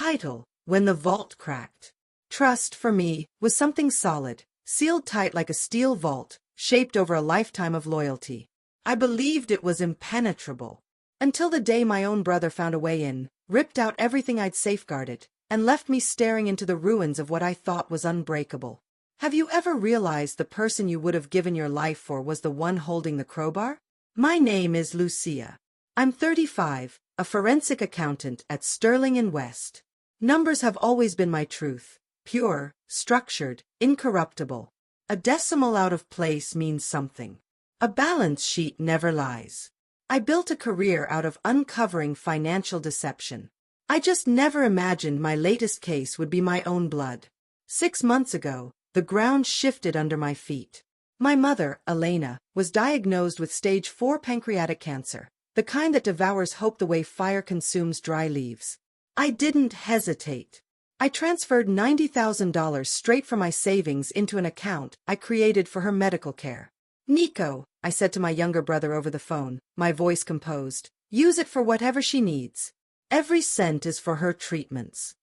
Title: When the Vault Cracked. Trust, for me, was something solid, sealed tight like a steel vault, shaped over a lifetime of loyalty. I believed it was impenetrable. Until the day my own brother found a way in, ripped out everything I'd safeguarded, and left me staring into the ruins of what I thought was unbreakable. Have you ever realized the person you would have given your life for was the one holding the crowbar? My name is Lucia. I'm 35, a forensic accountant at Sterling & West. Numbers have always been my truth. Pure, structured, incorruptible. A decimal out of place means something. A balance sheet never lies. I built a career out of uncovering financial deception. I just never imagined my latest case would be my own blood. 6 months ago, the ground shifted under my feet. My mother, Elena, was diagnosed with stage 4 pancreatic cancer, the kind that devours hope the way fire consumes dry leaves. I didn't hesitate. I transferred $90,000 straight from my savings into an account I created for her medical care. "Nico," I said to my younger brother over the phone, my voice composed, "use it for whatever she needs. Every cent is for her treatments."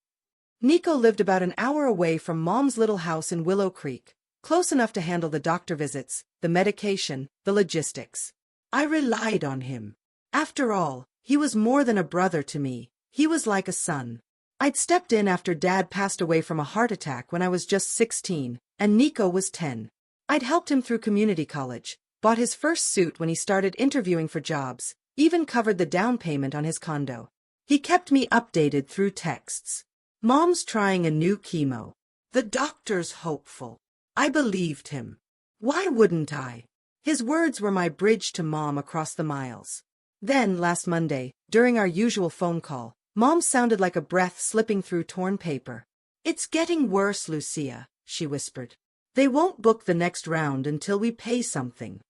Nico lived about an hour away from Mom's little house in Willow Creek, close enough to handle the doctor visits, the medication, the logistics. I relied on him. After all, he was more than a brother to me. He was like a son. I'd stepped in after Dad passed away from a heart attack when I was just 16, and Nico was 10. I'd helped him through community college, bought his first suit when he started interviewing for jobs, even covered the down payment on his condo. He kept me updated through texts. "Mom's trying a new chemo. The doctor's hopeful." I believed him. Why wouldn't I? His words were my bridge to Mom across the miles. Then, last Monday, during our usual phone call, Mom sounded like a breath slipping through torn paper. "It's getting worse, Lucia," she whispered. "They won't book the next round until we pay something."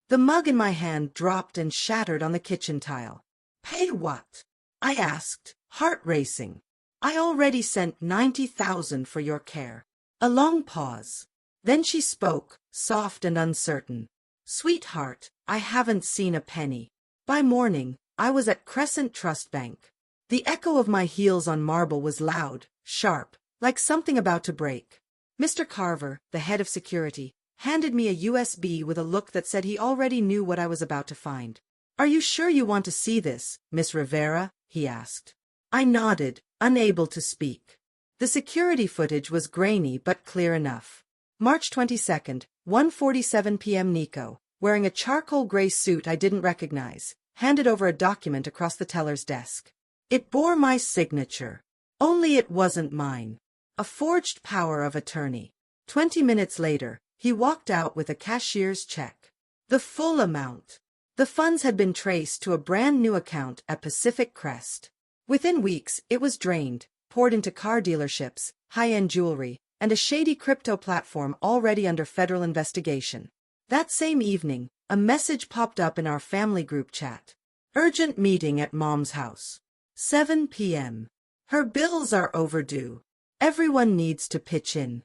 The mug in my hand dropped and shattered on the kitchen tile. "Pay what?" I asked, heart racing. "I already sent $90,000 for your care." A long pause. Then she spoke, soft and uncertain. "Sweetheart, I haven't seen a penny." By morning, I was at Crescent Trust Bank. The echo of my heels on marble was loud, sharp, like something about to break. Mr. Carver, the head of security, handed me a USB with a look that said he already knew what I was about to find. "Are you sure you want to see this, Miss Rivera?" he asked. I nodded, unable to speak. The security footage was grainy but clear enough. March 22nd, 1:47 p.m. Nico, wearing a charcoal gray suit I didn't recognize, handed over a document across the teller's desk. It bore my signature. Only it wasn't mine. A forged power of attorney. 20 minutes later, he walked out with a cashier's check. The full amount. The funds had been traced to a brand new account at Pacific Crest. Within weeks, it was drained, poured into car dealerships, high-end jewelry, and a shady crypto platform already under federal investigation. That same evening, a message popped up in our family group chat. "Urgent meeting at Mom's house. 7 p.m. Her bills are overdue. Everyone needs to pitch in."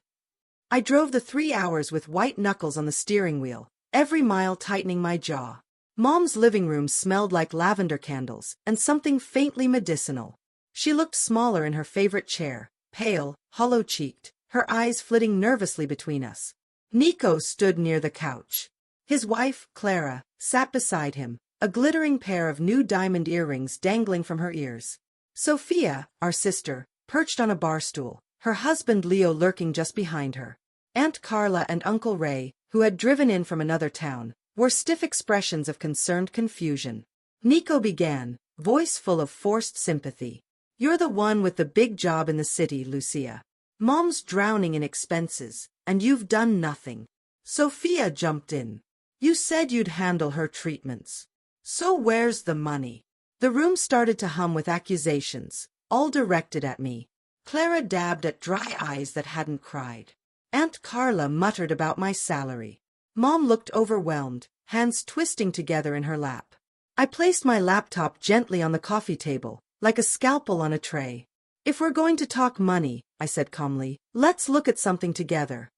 I drove the 3 hours with white knuckles on the steering wheel, every mile tightening my jaw. Mom's living room smelled like lavender candles and something faintly medicinal. She looked smaller in her favorite chair, pale, hollow-cheeked, her eyes flitting nervously between us. Nico stood near the couch. His wife, Clara, sat beside him, a glittering pair of new diamond earrings dangling from her ears. Sophia, our sister, perched on a bar stool, her husband Leo lurking just behind her. Aunt Carla and Uncle Ray, who had driven in from another town, wore stiff expressions of concerned confusion. Nico began, voice full of forced sympathy. "You're the one with the big job in the city, Lucia. Mom's drowning in expenses, and you've done nothing." Sophia jumped in. "You said you'd handle her treatments. So where's the money?" The room started to hum with accusations, all directed at me. Clara dabbed at dry eyes that hadn't cried. Aunt Carla muttered about my salary. Mom looked overwhelmed, hands twisting together in her lap. I placed my laptop gently on the coffee table, like a scalpel on a tray. "If we're going to talk money," I said calmly, "let's look at something together."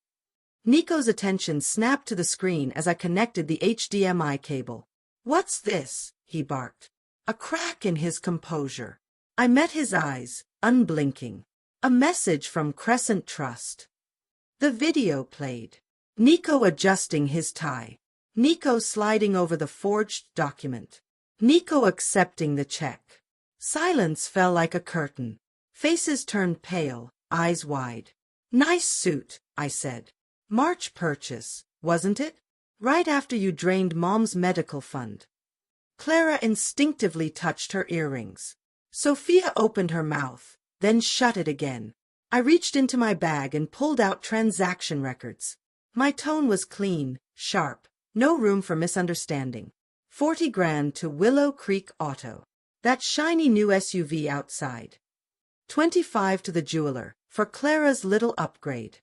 Nico's attention snapped to the screen as I connected the HDMI cable. "What's this?" he barked. A crack in his composure. I met his eyes, unblinking. A message from Crescent Trust. The video played. Nico adjusting his tie. Nico sliding over the forged document. Nico accepting the check. Silence fell like a curtain. Faces turned pale, eyes wide. Nice suit, I said. March purchase, wasn't it? Right after you drained Mom's medical fund. Clara instinctively touched her earrings. Sophia opened her mouth, then shut it again. I reached into my bag and pulled out transaction records. My tone was clean, sharp, no room for misunderstanding. 40 grand to Willow Creek Auto. That shiny new SUV outside. 25 to the jeweler, for Clara's little upgrade.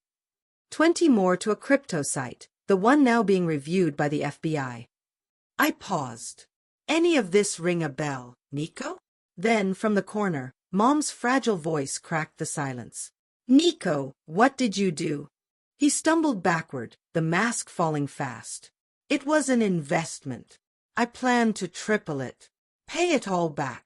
20 more to a crypto site, the one now being reviewed by the FBI. I paused. Any of this ring a bell, Nico? Then, from the corner, Mom's fragile voice cracked the silence. Nico, what did you do? He stumbled backward, the mask falling fast. It was an investment. I planned to triple it. Pay it all back.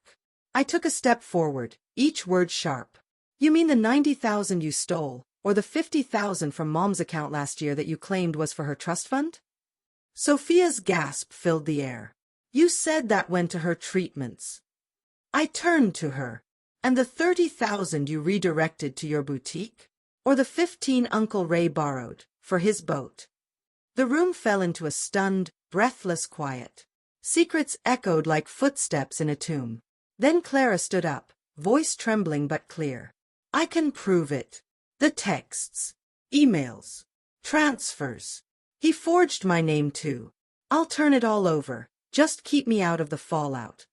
I took a step forward, each word sharp. You mean the 90,000 you stole, or the 50,000 from Mom's account last year that you claimed was for her trust fund? Sophia's gasp filled the air. You said that went to her treatments. I turned to her. And the 30,000 you redirected to your boutique? Or the 15 Uncle Ray borrowed, for his boat? The room fell into a stunned, breathless quiet. Secrets echoed like footsteps in a tomb. Then Clara stood up, voice trembling but clear. I can prove it. The texts, emails, transfers. He forged my name too. I'll turn it all over. Just keep me out of the fallout.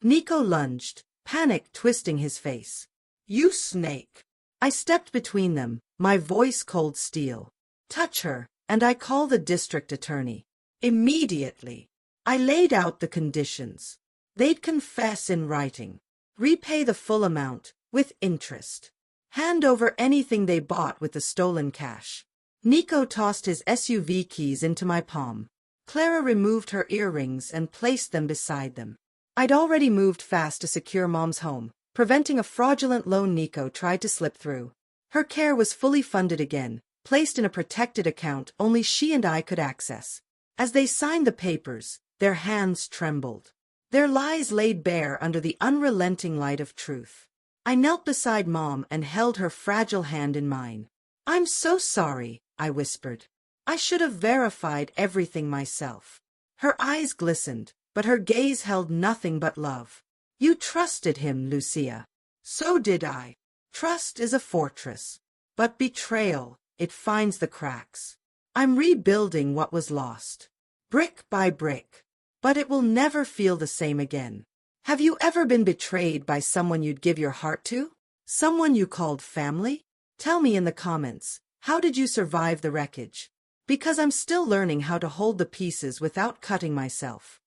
Nico lunged, panic twisting his face. You snake! I stepped between them, my voice cold steel. Touch her, and I call the district attorney. Immediately. I laid out the conditions. They'd confess in writing. Repay the full amount, with interest. Hand over anything they bought with the stolen cash. Nico tossed his SUV keys into my palm. Clara removed her earrings and placed them beside them. I'd already moved fast to secure Mom's home, preventing a fraudulent loan Nico tried to slip through. Her care was fully funded again, placed in a protected account only she and I could access. As they signed the papers, their hands trembled. Their lies laid bare under the unrelenting light of truth. I knelt beside Mom and held her fragile hand in mine. I'm so sorry, I whispered. I should have verified everything myself. Her eyes glistened, but her gaze held nothing but love. You trusted him, Lucia. So did I. Trust is a fortress. But betrayal, it finds the cracks. I'm rebuilding what was lost. Brick by brick. But it will never feel the same again. Have you ever been betrayed by someone you'd give your heart to? Someone you called family? Tell me in the comments, how did you survive the wreckage? Because I'm still learning how to hold the pieces without cutting myself.